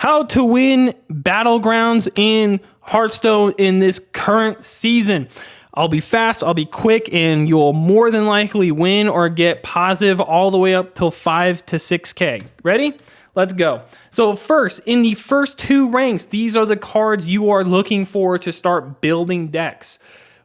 how to win battlegrounds in Hearthstone in this current season. I'll be fast, I'll be quick, and you'll more than likely win or get positive all the way up till 5 to 6K. Ready? Let's go. So first, in the first 2 ranks, these are the cards you are looking for to start building decks.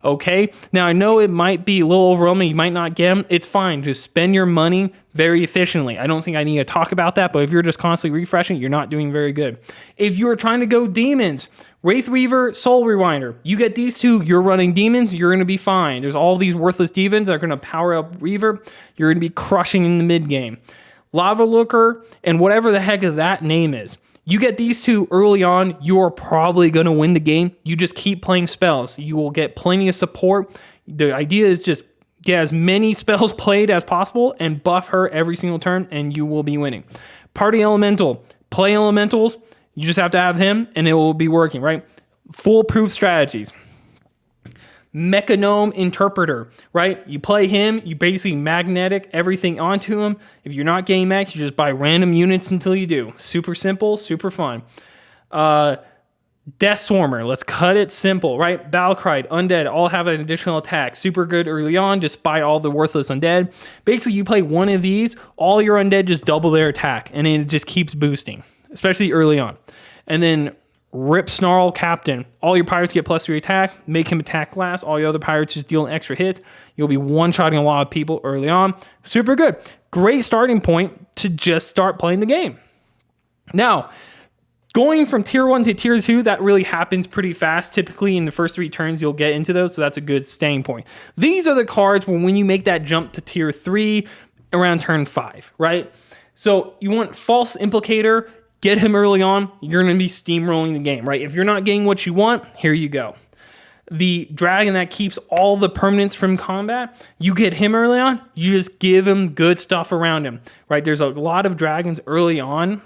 Okay? Now, I know it might be a little overwhelming. You might not get them. It's fine. Just spend your money very efficiently. I don't think I need to talk about that, but if you're just constantly refreshing, you're not doing very good. If you're trying to go demons, Wraith Weaver, Soul Rewinder, you get these 2, you're running demons, you're going to be fine. There's all these worthless demons that are going to power up Reaver. You're going to be crushing in the mid game. Lava Looker, and whatever the heck that name is. You get these 2 early on, you are probably going to win the game. You just keep playing spells. You will get plenty of support. The idea is just get as many spells played as possible and buff her every single turn, and you will be winning. Party Elemental. Play Elementals. You just have to have him, and it will be working, right? Foolproof strategies. Mechanome Interpreter, right? You play him, you basically magnetic everything onto him. If you're not getting max, you just buy random units until you do. Super simple, super fun. Death Swarmer, let's cut it simple, right? Balcride, Undead, all have an additional attack. Super good early on, just buy all the worthless Undead. Basically, you play one of these, all your Undead just double their attack, and it just keeps boosting, especially early on. And then Rip Snarl Captain. All your pirates get +3 attack. Make him attack last. All your other pirates just deal extra hits. You'll be one-shotting a lot of people early on. Super good. Great starting point to just start playing the game. Now, going from tier 1 to tier 2, that really happens pretty fast. Typically, in the first 3 turns, you'll get into those, so that's a good staying point. These are the cards when you make that jump to tier 3 around turn 5, right? So you want False Implicator. Get him early on, you're going to be steamrolling the game, right? If you're not getting what you want, here you go. The dragon that keeps all the permanents from combat, you get him early on, you just give him good stuff around him, right? There's a lot of dragons early on.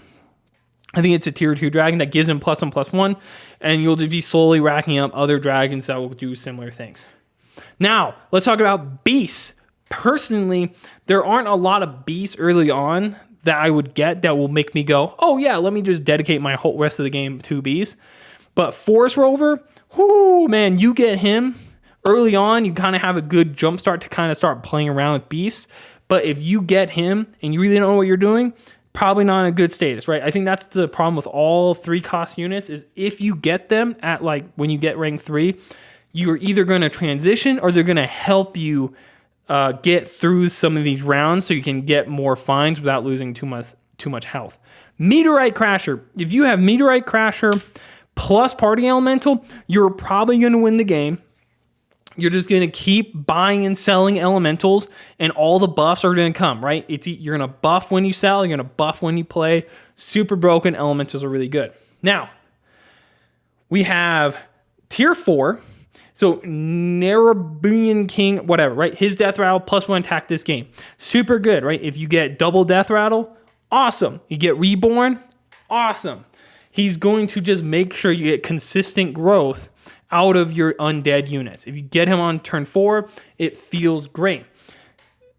I think it's a tier 2 dragon that gives him +1/+1, and you'll just be slowly racking up other dragons that will do similar things. Now, let's talk about beasts. Personally, there aren't a lot of beasts early on that I would get that will make me go, oh yeah, let me just dedicate my whole rest of the game to beasts. But Forest Rover, whoo, man, you get him early on, you kind of have a good jump start to kind of start playing around with beasts. But if you get him and you really don't know what you're doing, probably not in a good status, right? I think that's the problem with all 3 cost units is if you get them at like when you get rank 3, you're either going to transition or they're going to help you get through some of these rounds so you can get more finds without losing too much health. Meteorite Crasher. If you have Meteorite Crasher plus Party Elemental, you're probably going to win the game. You're just going to keep buying and selling elementals, and all the buffs are going to come, right? You're going to buff when you sell, you're going to buff when you play. Super broken elementals are really good. Now, we have tier 4. So, Nerebuian King, whatever, right? His Death Rattle +1 attack this game. Super good, right? If you get double Death Rattle, awesome. You get Reborn, awesome. He's going to just make sure you get consistent growth out of your undead units. If you get him on turn 4, it feels great.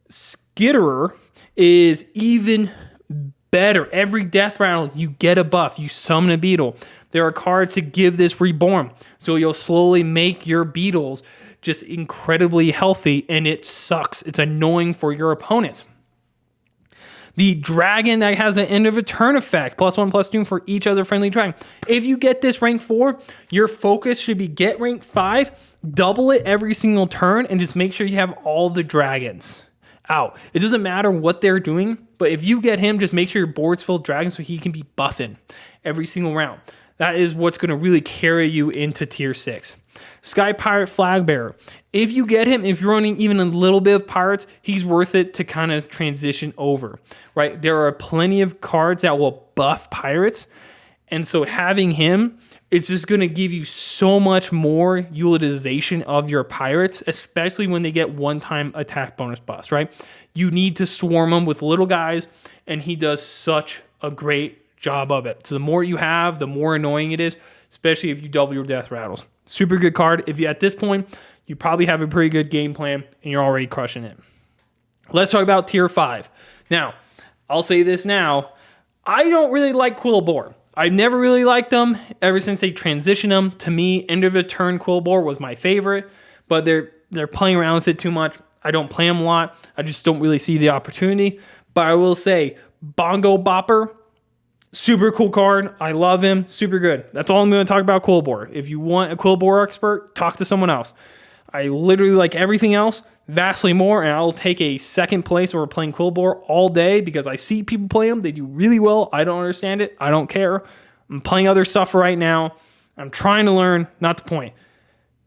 Skitterer is even better. Every Death Rattle, you get a buff. You summon a beetle. There are cards to give this Reborn. So you'll slowly make your beetles just incredibly healthy, and it sucks. It's annoying for your opponents. The dragon that has an end of a turn effect, +1/+2 for each other friendly dragon. If you get this rank 4, your focus should be get rank 5, double it every single turn, and just make sure you have all the dragons out. It doesn't matter what they're doing, but if you get him, just make sure your board's full of dragons so he can be buffing every single round. That is what's going to really carry you into tier 6. Sky Pirate Flag Bearer. If you get him, if you're running even a little bit of pirates, he's worth it to kind of transition over, right? There are plenty of cards that will buff pirates. And so having him, it's just going to give you so much more utilization of your pirates, especially when they get one-time attack bonus buffs, right? You need to swarm them with little guys, and he does such a great job of it. So the more you have, the more annoying it is, especially if you double your death rattles. Super good card. If you at this point, you probably have a pretty good game plan and you're already crushing it. Let's talk about tier 5. Now, I'll say this now. I don't really like Quill Boar. I never really liked them ever since they transitioned them. To me, end of a turn Quillbore was my favorite, but they're playing around with it too much. I don't play them a lot. I just don't really see the opportunity. But I will say, Bongo Bopper, super cool card. I love him. Super good. That's all I'm going to talk about Quillbore. If you want a Quillbore expert, talk to someone else. I literally like everything else vastly more, and I'll take a second place over playing Quillbore all day because I see people play them. They do really well. I don't understand it. I don't care. I'm playing other stuff right now. I'm trying to learn. Not the point.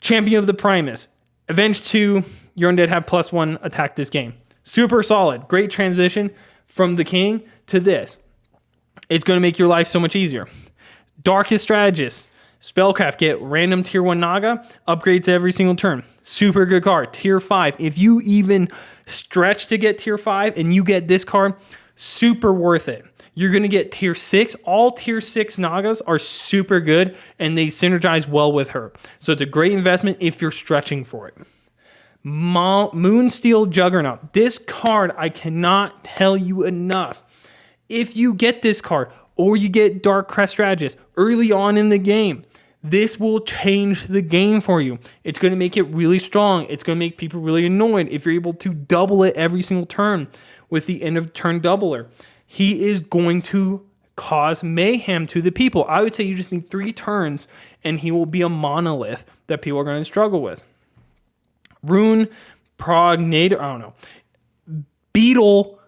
Champion of the Primus. Avenge 2. Your Undead have +1 attack this game. Super solid. Great transition from the king to this. It's going to make your life so much easier. Darkest Strategist. Spellcraft, get random tier 1 Naga, upgrades every single turn. Super good card. Tier 5. If you even stretch to get tier 5 and you get this card, super worth it. You're going to get tier 6. All tier 6 Nagas are super good and they synergize well with her. So it's a great investment if you're stretching for it. Moonsteel Juggernaut. This card, I cannot tell you enough. If you get this card or you get Dark Crest Strategist early on in the game, this will change the game for you. It's going to make it really strong. It's going to make people really annoyed if you're able to double it every single turn with the end of turn doubler. He is going to cause mayhem to the people. I would say you just need 3 turns and he will be a monolith that people are going to struggle with. Rune Prognator, I don't know. Beetle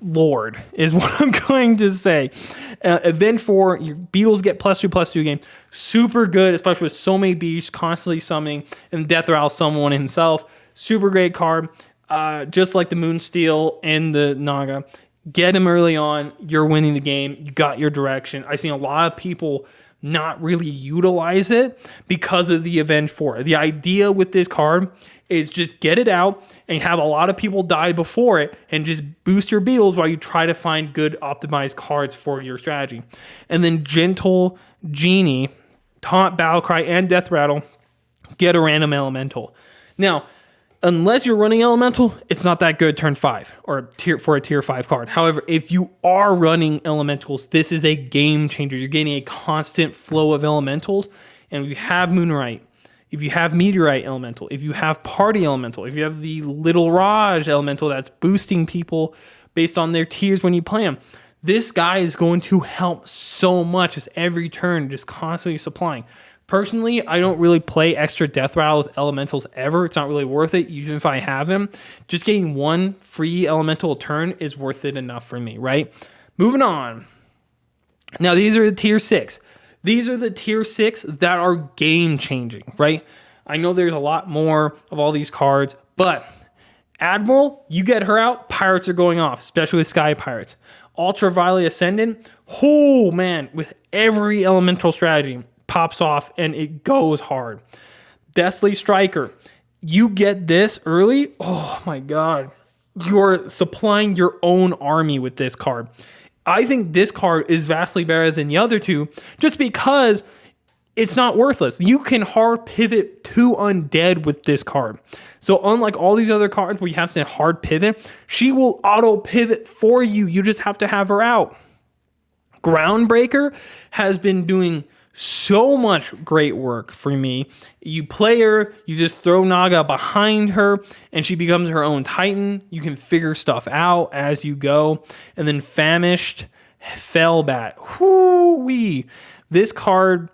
Lord is what I'm going to say. Event 4, your beetles get +2/+2 game. Super good, especially with so many beasts constantly summoning and Death Rattle someone himself. Super great card. Just like the Moonsteel and the Naga. Get him early on. You're winning the game. You got your direction. I've seen a lot of people not really utilize it because of the Avenge 4. The idea with this card is just get it out and have a lot of people die before it and just boost your beetles while you try to find good optimized cards for your strategy. And then Gentle Genie, Taunt, Battlecry, and Death Rattle, get a random elemental. Now, unless you're running elemental, it's not that good turn 5 or for a tier 5 card. However, if you are running elementals, this is a game changer. You're getting a constant flow of elementals. And if you have Moonrite, if you have Meteorite Elemental, if you have Party Elemental, if you have the Little Raj Elemental that's boosting people based on their tiers when you play them, this guy is going to help so much as every turn, just constantly supplying. Personally, I don't really play extra Death Rattle with Elementals ever. It's not really worth it, even if I have him. Just getting 1 free Elemental a turn is worth it enough for me, right? Moving on. Now, these are the tier 6. These are the tier 6 that are game-changing, right? I know there's a lot more of all these cards, but Admiral, you get her out, pirates are going off, especially with Sky Pirates. Ultraviolet Ascendant, oh man, with every elemental strategy, pops off and it goes hard. Deathly Striker, you get this early, oh my god. You're supplying your own army with this card. I think this card is vastly better than the other two just because it's not worthless. You can hard pivot to undead with this card. So unlike all these other cards where you have to hard pivot, she will auto pivot for you. You just have to have her out. Groundbreaker has been doing so much great work for me. You play her, you just throw Naga behind her, and she becomes her own Titan. You can figure stuff out as you go. And then Famished Fellbat. Whoo-wee. This card,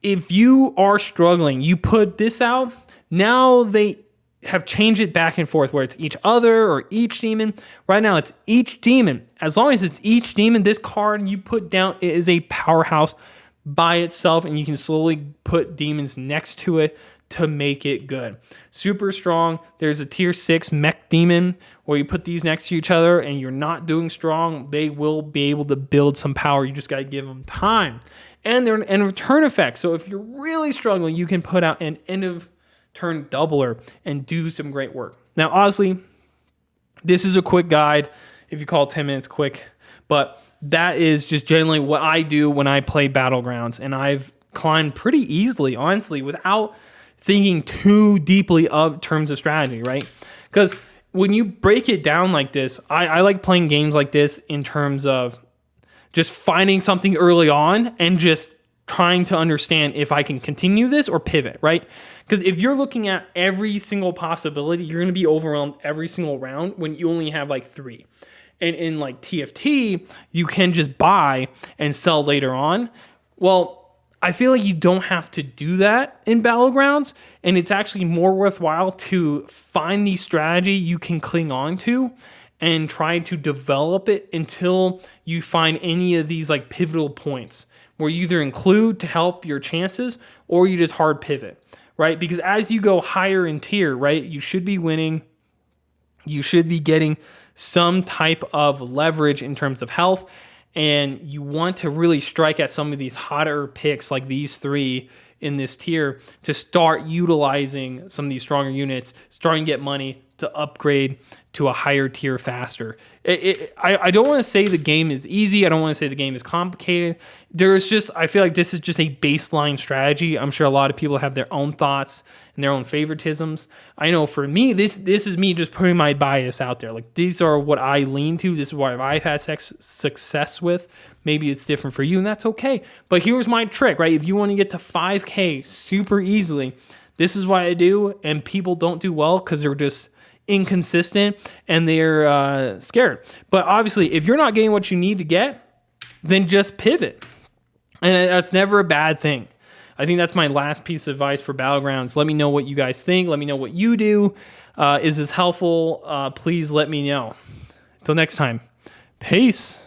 if you are struggling, you put this out. Now they have changed it back and forth where it's each other or each demon. Right now it's each demon. As long as it's each demon, this card you put down is a powerhouse by itself, and you can slowly put demons next to it to make it good. Super strong. There's a tier 6 mech demon where you put these next to each other and you're not doing strong. They will be able to build some power. You just got to give them time. And they're an end of turn effect. So if you're really struggling, you can put out an end of turn doubler and do some great work. Now, honestly, this is a quick guide if you call 10 minutes quick, but that is just generally what I do when I play Battlegrounds, and I've climbed pretty easily, honestly, without thinking too deeply of terms of strategy, right? Because when you break it down like this, I like playing games like this in terms of just finding something early on and just trying to understand if I can continue this or pivot, right? Because if you're looking at every single possibility, you're going to be overwhelmed every single round when you only have like 3. And in like TFT, you can just buy and sell later on. Well, I feel like you don't have to do that in Battlegrounds, and it's actually more worthwhile to find the strategy you can cling on to and try to develop it until you find any of these like pivotal points where you either include to help your chances or you just hard pivot, right? Because as you go higher in tier, right, you should be winning. You should be getting some type of leverage in terms of health, and you want to really strike at some of these hotter picks like these 3 in this tier to start utilizing some of these stronger units, starting to get money to upgrade to a higher tier faster. I don't want to say the game is easy. I don't want to say the game is complicated. I feel like this is just a baseline strategy. I'm sure a lot of people have their own thoughts and their own favoritisms. I know for me, this is me just putting my bias out there. Like, these are what I lean to. This is what I've had success with. Maybe it's different for you, and that's okay. But here's my trick, right? If you want to get to 5K super easily, this is what I do, and people don't do well because they're just inconsistent and they're scared. But obviously, if you're not getting what you need to get, then just pivot. And that's never a bad thing. I think that's my last piece of advice for Battlegrounds. Let me know what you guys think. Let me know what you do. Is this helpful? Please let me know. Until next time, peace.